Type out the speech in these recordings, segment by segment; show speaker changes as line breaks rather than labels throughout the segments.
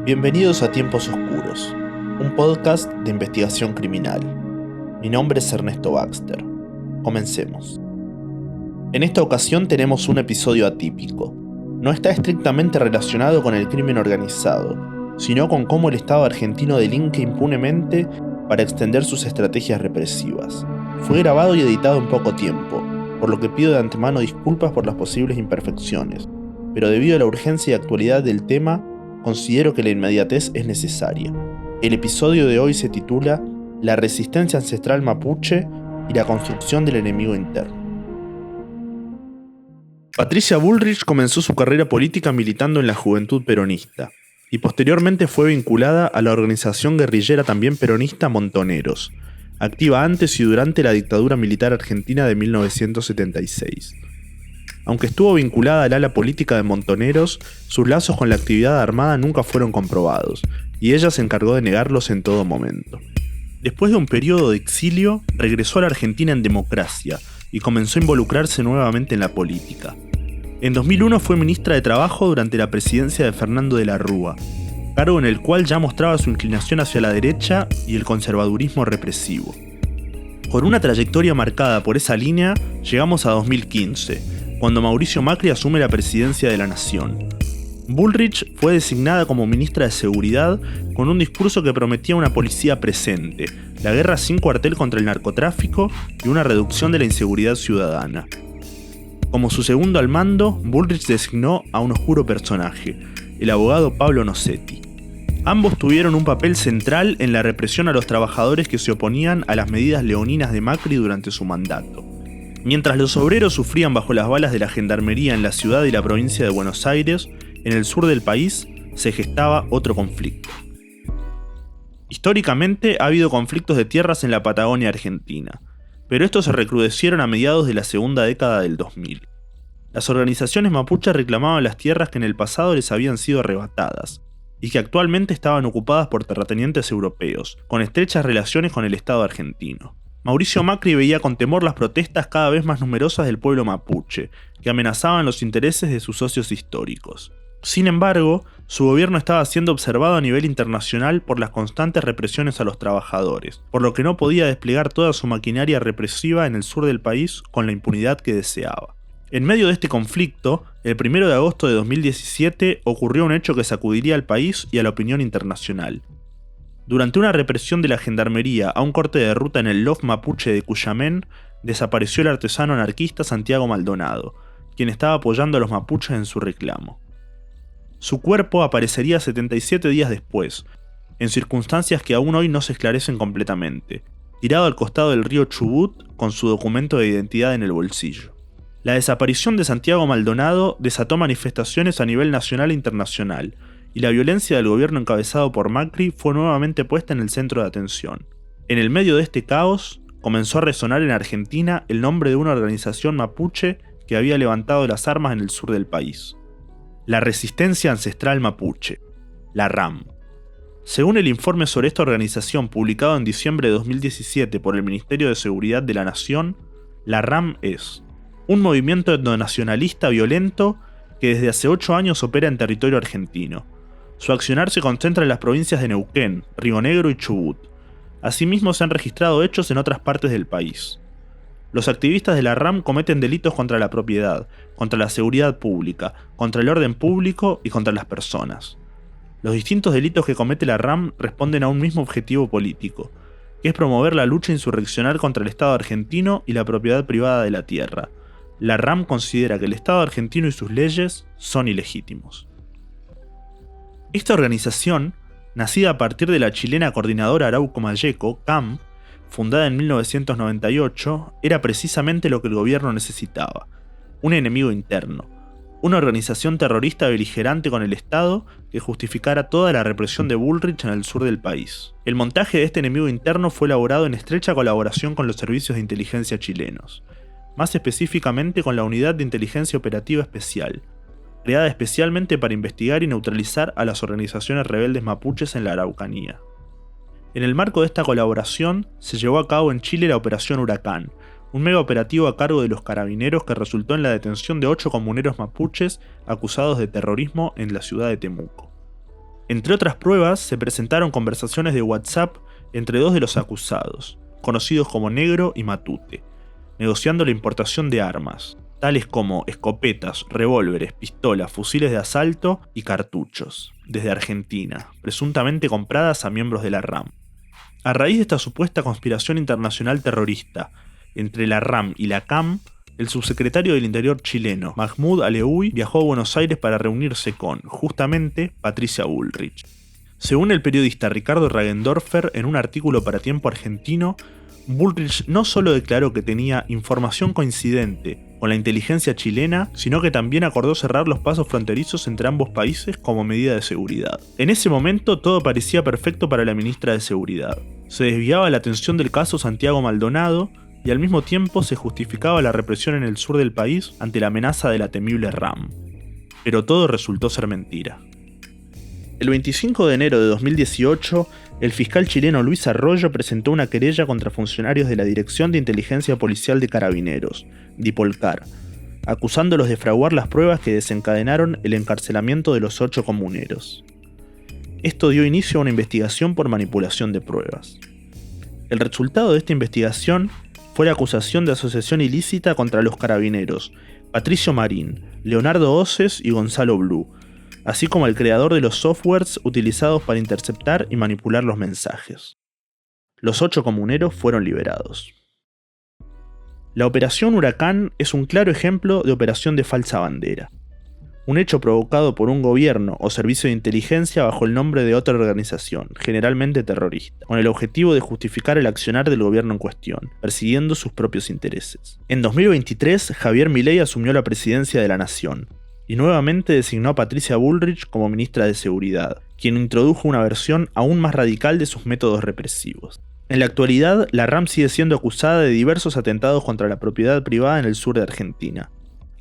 Bienvenidos a Tiempos Oscuros, un podcast de investigación criminal. Mi nombre es Ernesto Baxter. Comencemos. En esta ocasión tenemos un episodio atípico. No está estrictamente relacionado con el crimen organizado, sino con cómo el Estado argentino delinque impunemente para extender sus estrategias represivas. Fue grabado y editado en poco tiempo, por lo que pido de antemano disculpas por las posibles imperfecciones, pero debido a la urgencia y actualidad del tema, considero que la inmediatez es necesaria. El episodio de hoy se titula La resistencia ancestral mapuche y la construcción del enemigo interno. Patricia Bullrich comenzó su carrera política militando en la Juventud Peronista y posteriormente fue vinculada a la organización guerrillera también peronista Montoneros, activa antes y durante la dictadura militar argentina de 1976. Aunque estuvo vinculada al ala política de Montoneros, sus lazos con la actividad armada nunca fueron comprobados, y ella se encargó de negarlos en todo momento. Después de un periodo de exilio, regresó a la Argentina en democracia y comenzó a involucrarse nuevamente en la política. En 2001 fue ministra de Trabajo durante la presidencia de Fernando de la Rúa, cargo en el cual ya mostraba su inclinación hacia la derecha y el conservadurismo represivo. Con una trayectoria marcada por esa línea, llegamos a 2015, cuando Mauricio Macri asume la presidencia de la nación. Bullrich fue designada como ministra de Seguridad con un discurso que prometía una policía presente, la guerra sin cuartel contra el narcotráfico y una reducción de la inseguridad ciudadana. Como su segundo al mando, Bullrich designó a un oscuro personaje, el abogado Pablo Nocetti. Ambos tuvieron un papel central en la represión a los trabajadores que se oponían a las medidas leoninas de Macri durante su mandato. Mientras los obreros sufrían bajo las balas de la gendarmería en la ciudad y la provincia de Buenos Aires, en el sur del país se gestaba otro conflicto. Históricamente ha habido conflictos de tierras en la Patagonia argentina, pero estos se recrudecieron a mediados de la segunda década del 2000. Las organizaciones mapuches reclamaban las tierras que en el pasado les habían sido arrebatadas, y que actualmente estaban ocupadas por terratenientes europeos, con estrechas relaciones con el Estado argentino. Mauricio Macri veía con temor las protestas cada vez más numerosas del pueblo mapuche, que amenazaban los intereses de sus socios históricos. Sin embargo, su gobierno estaba siendo observado a nivel internacional por las constantes represiones a los trabajadores, por lo que no podía desplegar toda su maquinaria represiva en el sur del país con la impunidad que deseaba. En medio de este conflicto, el 1 de agosto de 2017 ocurrió un hecho que sacudiría al país y a la opinión internacional. Durante una represión de la gendarmería a un corte de ruta en el loft mapuche de Cuyamén, desapareció el artesano anarquista Santiago Maldonado, quien estaba apoyando a los mapuches en su reclamo. Su cuerpo aparecería 77 días después, en circunstancias que aún hoy no se esclarecen completamente, tirado al costado del río Chubut con su documento de identidad en el bolsillo. La desaparición de Santiago Maldonado desató manifestaciones a nivel nacional e internacional, y la violencia del gobierno encabezado por Macri fue nuevamente puesta en el centro de atención. En el medio de este caos, comenzó a resonar en Argentina el nombre de una organización mapuche que había levantado las armas en el sur del país. La Resistencia Ancestral Mapuche, la RAM. Según el informe sobre esta organización publicado en diciembre de 2017 por el Ministerio de Seguridad de la Nación, la RAM es un movimiento etnonacionalista violento que desde hace 8 años opera en territorio argentino. Su accionar se concentra en las provincias de Neuquén, Río Negro y Chubut. Asimismo, se han registrado hechos en otras partes del país. Los activistas de la RAM cometen delitos contra la propiedad, contra la seguridad pública, contra el orden público y contra las personas. Los distintos delitos que comete la RAM responden a un mismo objetivo político, que es promover la lucha insurreccional contra el Estado argentino y la propiedad privada de la tierra. La RAM considera que el Estado argentino y sus leyes son ilegítimos. Esta organización, nacida a partir de la chilena coordinadora Arauco Malleco, CAM, fundada en 1998, era precisamente lo que el gobierno necesitaba: un enemigo interno, una organización terrorista beligerante con el Estado que justificara toda la represión de Bullrich en el sur del país. El montaje de este enemigo interno fue elaborado en estrecha colaboración con los servicios de inteligencia chilenos, más específicamente con la Unidad de Inteligencia Operativa Especial, creada especialmente para investigar y neutralizar a las organizaciones rebeldes mapuches en la Araucanía. En el marco de esta colaboración, se llevó a cabo en Chile la Operación Huracán, un mega operativo a cargo de los carabineros que resultó en la detención de 8 comuneros mapuches acusados de terrorismo en la ciudad de Temuco. Entre otras pruebas, se presentaron conversaciones de WhatsApp entre dos de los acusados, conocidos como Negro y Matute, negociando la importación de armas, tales como escopetas, revólveres, pistolas, fusiles de asalto y cartuchos, desde Argentina, presuntamente compradas a miembros de la RAM. A raíz de esta supuesta conspiración internacional terrorista entre la RAM y la CAM, el subsecretario del Interior chileno, Mahmoud Alioui, viajó a Buenos Aires para reunirse con, justamente, Patricia Bullrich. Según el periodista Ricardo Ragendorfer, en un artículo para Tiempo Argentino, Bullrich no solo declaró que tenía información coincidente con la inteligencia chilena, sino que también acordó cerrar los pasos fronterizos entre ambos países como medida de seguridad. En ese momento todo parecía perfecto para la ministra de Seguridad. Se desviaba la atención del caso Santiago Maldonado y al mismo tiempo se justificaba la represión en el sur del país ante la amenaza de la temible RAM. Pero todo resultó ser mentira. El 25 de enero de 2018, el fiscal chileno Luis Arroyo presentó una querella contra funcionarios de la Dirección de Inteligencia Policial de Carabineros, DIPOLCAR, acusándolos de fraguar las pruebas que desencadenaron el encarcelamiento de los 8 comuneros. Esto dio inicio a una investigación por manipulación de pruebas. El resultado de esta investigación fue la acusación de asociación ilícita contra los carabineros Patricio Marín, Leonardo Oces y Gonzalo Blue, así como el creador de los softwares utilizados para interceptar y manipular los mensajes. Los 8 comuneros fueron liberados. La Operación Huracán es un claro ejemplo de operación de falsa bandera, un hecho provocado por un gobierno o servicio de inteligencia bajo el nombre de otra organización, generalmente terrorista, con el objetivo de justificar el accionar del gobierno en cuestión, persiguiendo sus propios intereses. En 2023, Javier Milei asumió la presidencia de la nación, y nuevamente designó a Patricia Bullrich como ministra de Seguridad, quien introdujo una versión aún más radical de sus métodos represivos. En la actualidad, la RAM sigue siendo acusada de diversos atentados contra la propiedad privada en el sur de Argentina,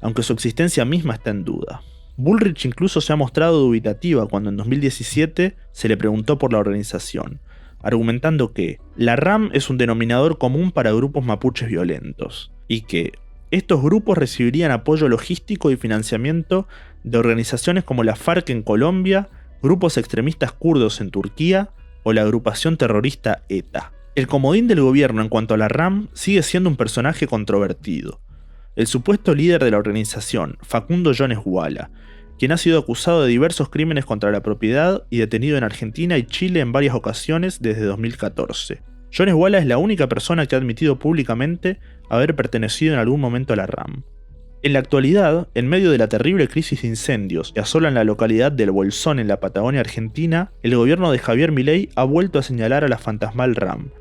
aunque su existencia misma está en duda. Bullrich incluso se ha mostrado dubitativa cuando en 2017 se le preguntó por la organización, argumentando que la RAM es un denominador común para grupos mapuches violentos, y que estos grupos recibirían apoyo logístico y financiamiento de organizaciones como la FARC en Colombia, grupos extremistas kurdos en Turquía o la agrupación terrorista ETA. El comodín del gobierno en cuanto a la RAM sigue siendo un personaje controvertido. El supuesto líder de la organización, Facundo Jones Wala, quien ha sido acusado de diversos crímenes contra la propiedad y detenido en Argentina y Chile en varias ocasiones desde 2014. Jones Wala es la única persona que ha admitido públicamente haber pertenecido en algún momento a la RAM. En la actualidad, en medio de la terrible crisis de incendios que asolan la localidad del Bolsón en la Patagonia Argentina, el gobierno de Javier Milei ha vuelto a señalar a la fantasmal RAM,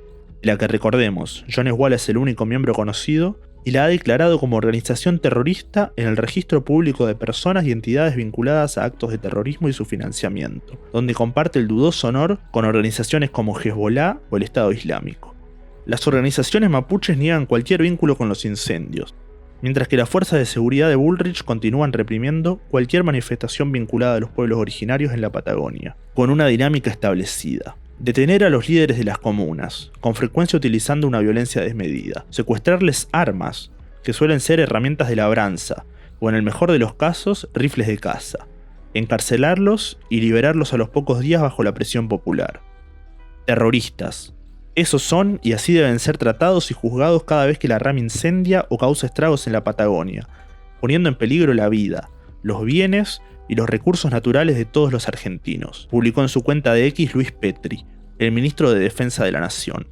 de la que recordemos, Jones Wala es el único miembro conocido, y la ha declarado como organización terrorista en el registro público de personas y entidades vinculadas a actos de terrorismo y su financiamiento, donde comparte el dudoso honor con organizaciones como Hezbollah o el Estado Islámico. Las organizaciones mapuches niegan cualquier vínculo con los incendios, mientras que las fuerzas de seguridad de Bullrich continúan reprimiendo cualquier manifestación vinculada a los pueblos originarios en la Patagonia, con una dinámica establecida. Detener a los líderes de las comunas, con frecuencia utilizando una violencia desmedida. Secuestrarles armas, que suelen ser herramientas de labranza, o en el mejor de los casos, rifles de caza. Encarcelarlos y liberarlos a los pocos días bajo la presión popular. Terroristas. Esos son y así deben ser tratados y juzgados cada vez que la RAM incendia o causa estragos en la Patagonia, poniendo en peligro la vida, los bienes y los recursos naturales de todos los argentinos, publicó en su cuenta de X Luis Petri, el ministro de Defensa de la Nación.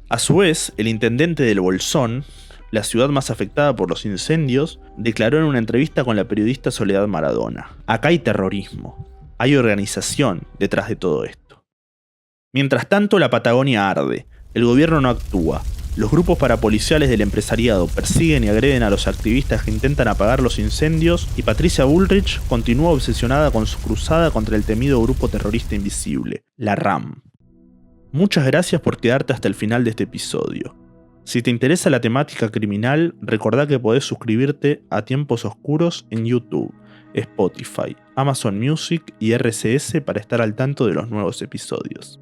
A su vez, el intendente del Bolsón, la ciudad más afectada por los incendios, declaró en una entrevista con la periodista Soledad Maradona: "Acá hay terrorismo, hay organización detrás de todo esto". Mientras tanto, la Patagonia arde, el gobierno no actúa, los grupos parapoliciales del empresariado persiguen y agreden a los activistas que intentan apagar los incendios, y Patricia Bullrich continúa obsesionada con su cruzada contra el temido grupo terrorista invisible, la RAM. Muchas gracias por quedarte hasta el final de este episodio. Si te interesa la temática criminal, recordá que podés suscribirte a Tiempos Oscuros en YouTube, Spotify, Amazon Music y RSS para estar al tanto de los nuevos episodios.